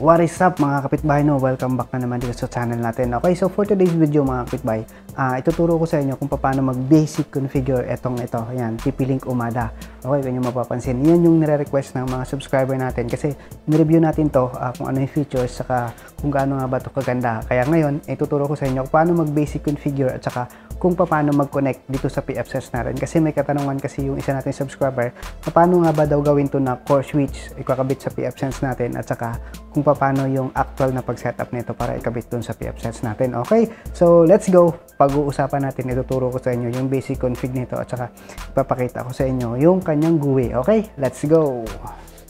What is up mga kapitbahay, no? Welcome back na naman dito sa channel natin. Okay, so for today's video mga kapitbahay, ituturo ko sa inyo kung paano mag-basic configure ito. Ayan, TP-Link Umada. Okay, kung nyo mapapansin, yan yung nire-request ng mga subscriber natin kasi nireview natin to kung ano yung features saka kung gaano nga ba ito kaganda. Kaya ngayon, ituturo ko sa inyo kung paano mag-basic configure at saka kung paano mag-connect dito sa PFSense natin. Kasi may katanungan kasi yung isa nating subscriber, paano nga ba daw gawin to na core switch ikakabit sa PFSense natin at saka kung paano yung actual na pag-setup nito para ikabit dun sa PFSense natin. Okay, so let's go. Pag-uusapan natin, ituturo ko sa inyo yung basic config nito at saka ipapakita ko sa inyo yung kanyang GUI. Okay, let's go.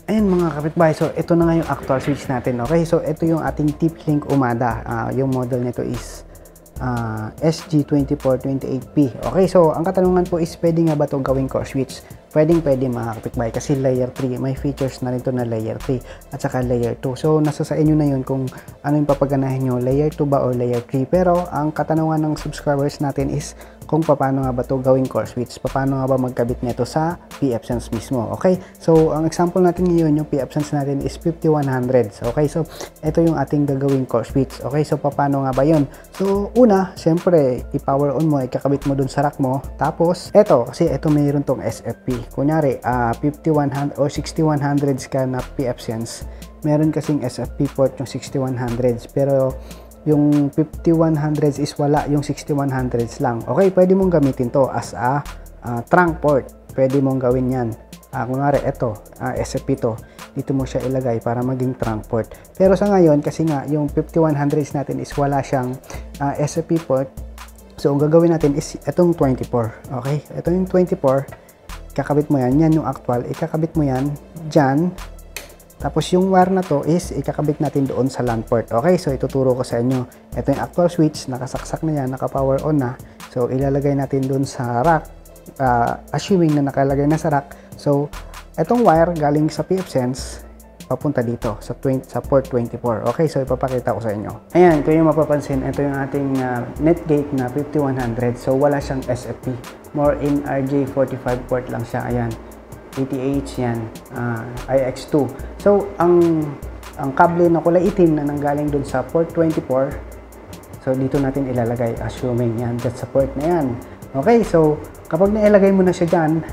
Ayan mga kapitbahay, so ito na nga yung actual switch natin. Okay, so ito yung ating TP-Link Umada. Yung model nito is SG2428P. Okay, so ang katanungan po is pwede nga ba ito gawing core switch? Pwede mga kapitbahay kasi layer 3, may features na rin ito na layer 3 at saka layer 2. So nasa sa inyo na yun kung ano yung papaganahin nyo, layer 2 ba or layer 3. Pero ang katanungan ng subscribers natin is kung paano nga ba ito gawing core switch, paano nga ba magkabit nito sa PFSense mismo. Okay, so ang example natin ngayon, yung PFSense natin is 5100. Okay, so ito yung ating gagawing core switch. Okay, so paano nga ba yun? So una, syempre i-power on mo, ikakabit mo dun sa rack mo. Tapos eto, kasi ito mayroon tong SFP. Kunyari 5100 or 6100s ka na PFSense, meron kasing SFP port yung 6100s, pero yung 5100s is wala, yung 6100s lang. Okay, pwede mong gamitin to as a trunk port. Pwede mong gawin yan. Kunwari, ito, SFP to. Dito mo siya ilagay para maging trunk port. Pero sa ngayon, kasi nga, yung 5100s natin is wala siyang SFP port. So, ang gagawin natin is itong 24. Okay, ito yung 24. Kakabit mo yan. Yan yung actual. Ikakabit mo yan dyan. Tapos yung wire na to is ikakabit natin doon sa LAN port. Okay, so ituturo ko sa inyo. Ito yung actual switch, nakasaksak na yan, naka-power on na. So ilalagay natin doon sa rack, assuming na nakalagay na sa rack. So itong wire galing sa PFSense papunta dito sa port 24. Okay, so ipapakita ko sa inyo. Ayan, ito yung mapapansin. Ito yung ating netgate na 5100. So wala siyang SFP. More in RJ45 port lang siya. Ayan. ATH yan, IX2. So, ang kable na kulay itim na nanggaling dun sa port 24, so dito natin ilalagay, assuming yan, that's sa port na yan. Okay, so kapag nailagay mo na siya dyan,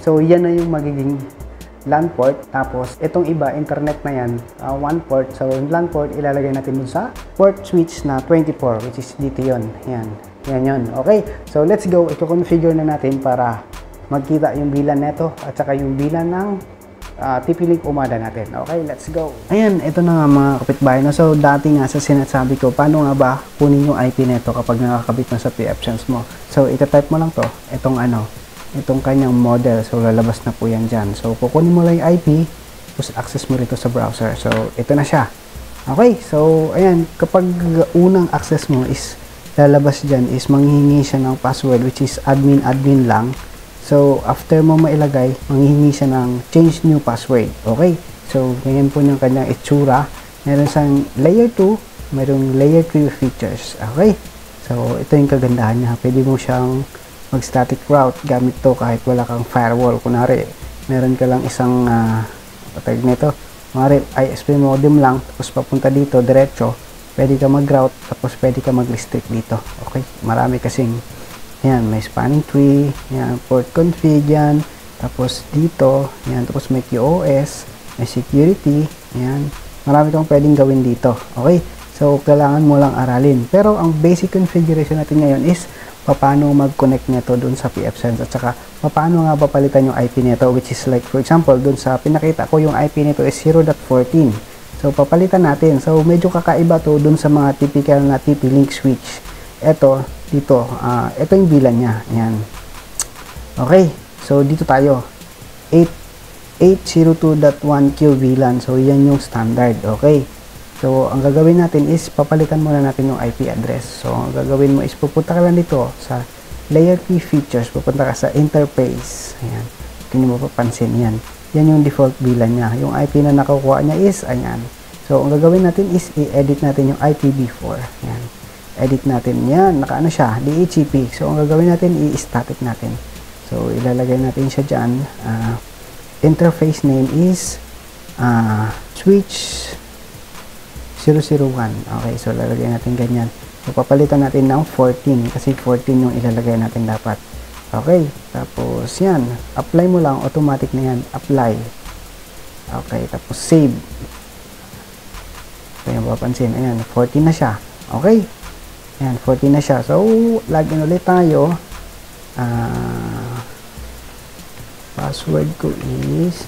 so yan na yung magiging LAN port. Tapos, itong iba, internet na yan, one port. So, yung LAN port, ilalagay natin dun sa port switch na 24, which is dito yun. Yan yun. Okay, so let's go. Ito-configure na natin para magkita yung bilan neto at saka yung bilan ng TP-Link Umada natin. Okay, let's go. Ayan, ito na nga mga kapitbahay. No? So, dati nga sa sinasabi ko, paano nga ba kunin yung IP neto kapag nakakabit na sa PFSense mo? So, itatype mo lang to, itong kanyang model. So, lalabas na po yan dyan. So, kukunin mo lang yung IP, tapos access mo rito sa browser. So, ito na siya. Okay, so, ayan, kapag unang access mo is lalabas dyan is manghihingi siya ng password which is admin lang. So, after mo mailagay, manghihingi siya ng change new password. Okay? So, ganyan po yung kanyang itsura. Meron siyang layer 2, mayroong layer 3 features. Okay? So, ito yung kagandahan niya. Pwede mo siyang mag-static route gamit to kahit wala kang firewall. Kunwari, meron ka lang isang patag nito. Kunwari, ISP modem lang, tapos papunta dito, diretso. Pwede ka mag-route, tapos pwede ka mag-restrict dito. Okay? Marami kasing yan, may spanning tree, yan, port config yan, tapos dito, yan, tapos may QoS, may security, yan, marami kang pwedeng gawin dito. Okay, so kailangan mo lang aralin. Pero ang basic configuration natin ngayon is paano mag-connect nito dun sa PFSense at saka paano nga papalitan yung IP nito, which is like for example, dun sa pinakita ko yung IP nito is 0.14. So papalitan natin. So medyo kakaiba to dun sa mga typical na TP-Link switch. Ito dito, ito yung bilan niya. Ayan. Okay, so dito tayo 802.1Q VLAN. So yan yung standard. Okay, so ang gagawin natin is papalitan muna natin yung IP address. So ang gagawin mo is pupunta ka lang dito sa layer 3 features, pupunta ka sa interface. Ayan, ito nyo mapapansin yan yung default VLAN niya. Yung IP na nakukuha niya is ayan. So ang gagawin natin is i-edit natin yung IPv4. Ayan, edit natin yan, nakaano siya, DHCP. So ang gagawin natin, i-static natin. So ilalagay natin siya dyan. Interface name is switch 001. Okay, so lalagyan natin ganyan. So, papalitan natin ng 14 kasi 14 yung ilalagay natin dapat. Okay, tapos yan. Apply mo lang, automatic na yan. Apply. Okay, tapos save. So, yung papansin, ayan, 14 na siya. Okay, ayan, 14 na siya. So, login ulit tayo. Password ko is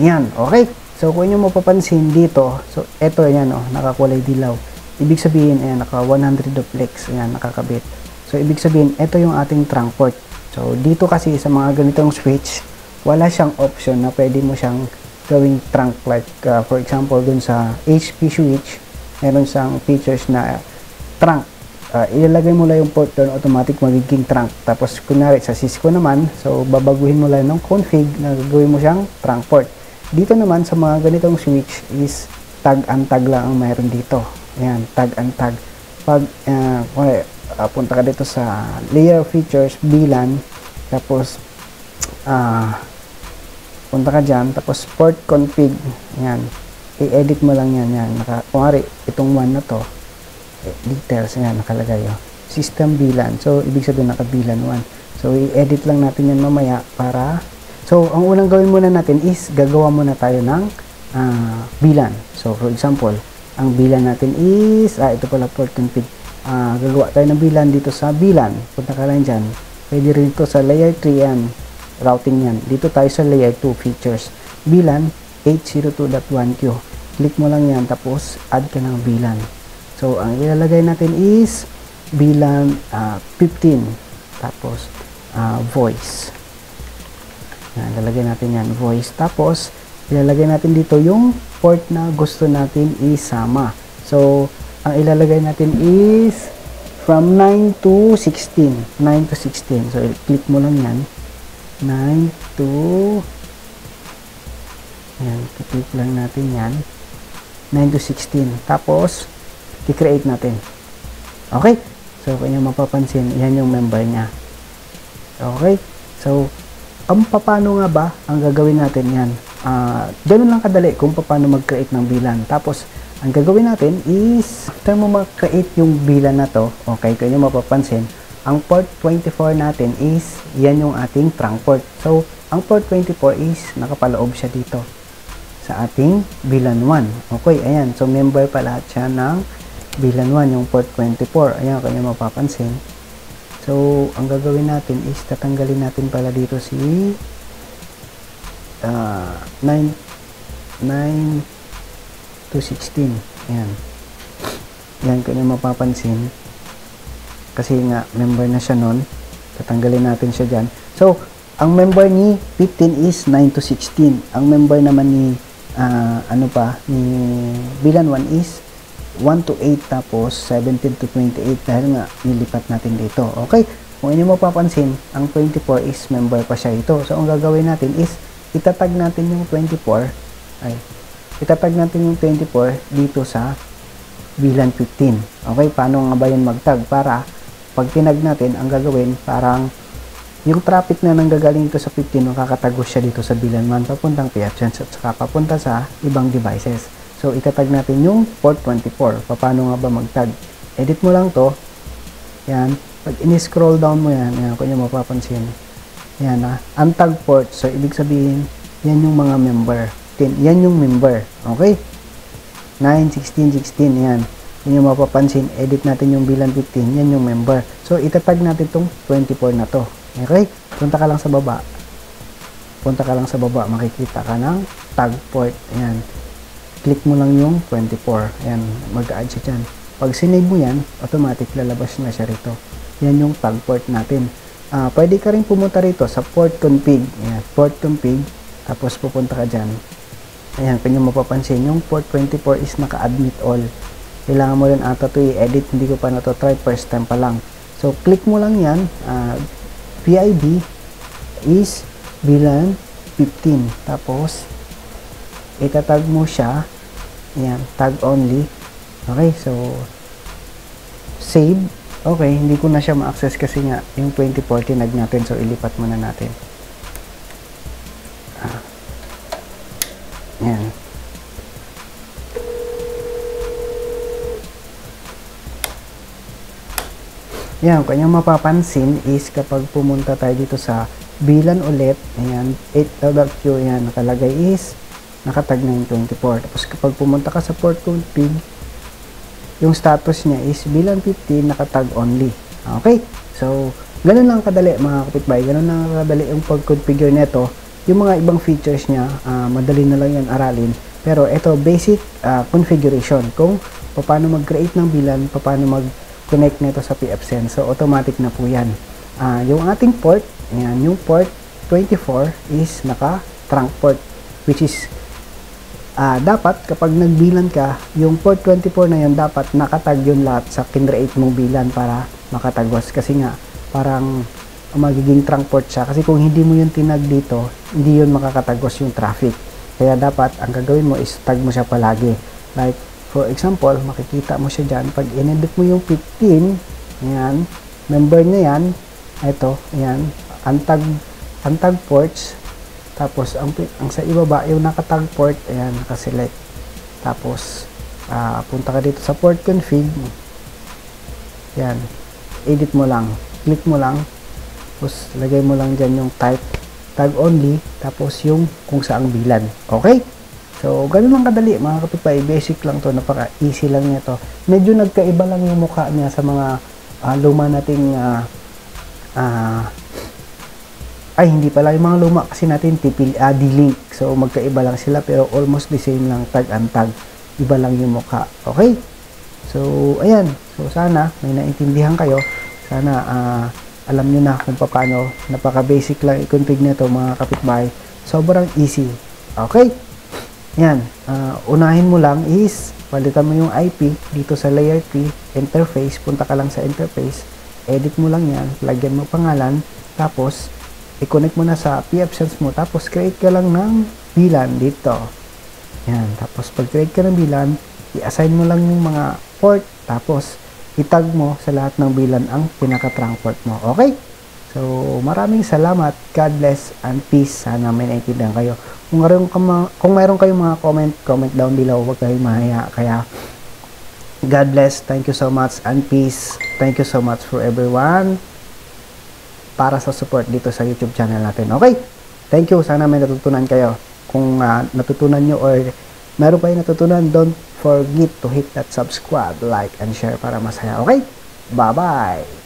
yan, okay. So, kung inyo mapapansin dito, so, eto, ayan, nakakulay dilaw. Ibig sabihin, ayan, naka 100 duplex, ayan, nakakabit. So, ibig sabihin, ito yung ating trunk port. So, dito kasi sa mga ganitong switch, wala siyang option na pwede mo siyang gawing trunk plug. For example, dun sa HP switch, meron siyang features na trunk. Ilalagay mo lang yung port doon, automatic magiging trunk. Tapos, kunyari, sa Cisco naman, so, babaguhin mo lang ng config na gagawin mo siyang trunk port. Dito naman, sa mga ganitong switch is tag and tag lang ang mayroon dito. Ayan, tag and tag. Pag, punta ka dito sa layer features, VLAN, tapos, punta ka dyan, tapos port config, ayan, i-edit mo lang yan, kumari, itong one na to, details, ayan, nakalagay, system VLAN, so, ibig sabihin, naka-VLAN 1, so, i-edit lang natin yan mamaya, para, so, ang unang gawin muna natin is, gagawa muna tayo ng, VLAN, so, for example, ang VLAN natin is, ito pala port config, gagawa tayo ng VLAN dito sa VLAN, punta ka lang dyan, pwede rin ito sa layer 3 yan, routing yan, dito tayo sa layer 2 features, VLAN 802.1q, click mo lang yan, tapos add ka ng VLAN, so ang ilalagay natin is VLAN 15, tapos voice, yan, lalagay natin yan, voice, tapos ilalagay natin dito yung port na gusto natin isama. So, ang ilalagay natin is from 9 to 16. 9 to 16. So, click mo lang yan. 9 to yan, click lang natin yan. 9 to 16. Tapos, i-create natin. Okay? So, kung nyo mapapansin, yan yung member niya. Okay? So, paano nga ba ang gagawin natin yan? Ganun lang kadali kung paano mag-create ng VLAN. Tapos, ang gagawin natin is, after mo mag-create yung VLAN na to, okay, kung nyo mapapansin, ang port 24 natin is, yan yung ating trunk port. So, ang port 24 is, nakapaloob siya dito sa ating VLAN 1. Okay, ayan. So, member pa lahat siya ng VLAN 1, yung port 24. Ayan, kung nyo mapapansin. So, ang gagawin natin is, tatanggalin natin pala dito si 9 to 16. Ayan. Yan, kung nyo mapapansin. Kasi nga, member na siya nun. Tatanggalin natin siya dyan. So, ang member ni 15 is 9 to 16. Ang member naman ni, ni VLAN 1 is 1 to 8 tapos 17 to 28 dahil nga nilipat natin dito. Okay? Kung inyo mapapansin, ang 24 is member pa siya ito. So, ang gagawin natin is itatag natin yung 24 itatag natin yung 24 dito sa VLAN 15. Okay, paano nga ba yun magtag? Para pag tinag natin, ang gagawin, parang yung traffic na nanggagaling ito sa 15, makakatagos siya dito sa VLAN 1 papuntang PHNs at saka papunta sa ibang devices. So, itatag natin yung port 24. Paano nga ba magtag? Edit mo lang to. Yan. Pag in-scroll down mo yan, kung nyo mapapansin, yan untag port. So, ibig sabihin, yan yung mga member. Yan yung member. Okay? 9, 16, 16. Yan. Kung nyo mapapansin, edit natin yung VLAN 15. Yan yung member. So, itatag natin itong 24 na to. Okay? Punta ka lang sa baba. Punta ka lang sa baba. Makikita ka ng tag port. Yan. Click mo lang yung 24. Yan. Mag-add siya dyan. Pag sinave mo yan, automatic lalabas na siya rito. Yan yung tag port natin. Pwede ka rin pumunta rito sa port config. Ayan, port config. Tapos pupunta ka dyan. Ayan, kung nyo mapapansin, yung port 24 is naka-admit all. Kailangan mo rin ata ito i-edit. Hindi ko pa na to try. First time pa lang. So, click mo lang yan. PID is VLAN 15. Tapos, itatag mo siya. Ayan, tag only. Okay, so, save. Okay, hindi ko na siya ma-access kasi nga yung 24 tinag natin. So, ilipat muna natin. Ayan. Ayan, kung yung mapapansin is kapag pumunta tayo dito sa bilan ulit, ayan, 8.q, ayan, nakalagay is nakatag 924. Tapos kapag pumunta ka sa port config, yung status niya is bilan 15, nakatag only. Okay? So, ganun lang kadali mga kapitbahay, ganun lang kadali yung pag-configure nito. Yung mga ibang features niya, madali na lang yan aralin. Pero ito, basic configuration, kung paano mag-create ng bilan, paano mag-connect nito sa pfSense. So, automatic na po yan. Yung ating port, ayan, yung port 24 is naka-trunk port, which is dapat kapag nagbilan ka, yung port 24 na yun, dapat nakatag yun lahat sa kinreate mong bilan para makatagos. Kasi nga, parang magiging trunk port siya. Kasi kung hindi mo yung tinag dito, hindi yun makakatagos yung traffic. Kaya dapat, ang gagawin mo is tag mo siya palagi. Like, for example, makikita mo siya dyan. Pag in-edit mo yung 15, ayan, member niya yan, ito, ayan, untag ports. Tapos, ang sa ibaba, yung nakatag port, ayan, nakaselect. Tapos, punta ka dito sa port config. Ayan, edit mo lang. Click mo lang. Tapos, lagay mo lang dyan yung type, tag only. Tapos, yung kung saang bilan. Okay? So, ganun lang kadali, mga kapitbahay. Basic lang to, napaka-easy lang nito. Medyo nagkaiba lang yung mukha niya sa mga luma nating hindi pala, yung mga luma kasi natin D-Link. So magkaiba lang sila pero almost the same lang, tag and tag. Iba lang yung mukha. Okay? So ayan. So sana may naintindihan kayo. Sana alam niyo na kung paano. Napaka-basic lang i-config nito mga kapitbahay. Sobrang easy. Okay? Yan. Unahin mo lang is palitan mo yung IP dito sa layer 3 interface. Punta ka lang sa interface. Edit mo lang yan. Lagyan mo pangalan. Tapos i-connect mo na sa pfSense mo, tapos create ka lang ng bilan dito. Yan, tapos pag create ka ng bilan, i-assign mo lang yung mga port, tapos itag mo sa lahat ng bilan ang pinaka-trunk port mo. Okay? So, maraming salamat. God bless and peace. Sana may naintindihan kayo. Kung mayroon kayong mga comment down below. Huwag kayong mahiya. Kaya, God bless. Thank you so much and peace. Thank you so much for everyone para sa support dito sa YouTube channel natin. Okay? Thank you. Sana may natutunan kayo. Kung natutunan nyo or meron pa yung natutunan, don't forget to hit that subscribe, like, and share para masaya. Okay? Bye-bye!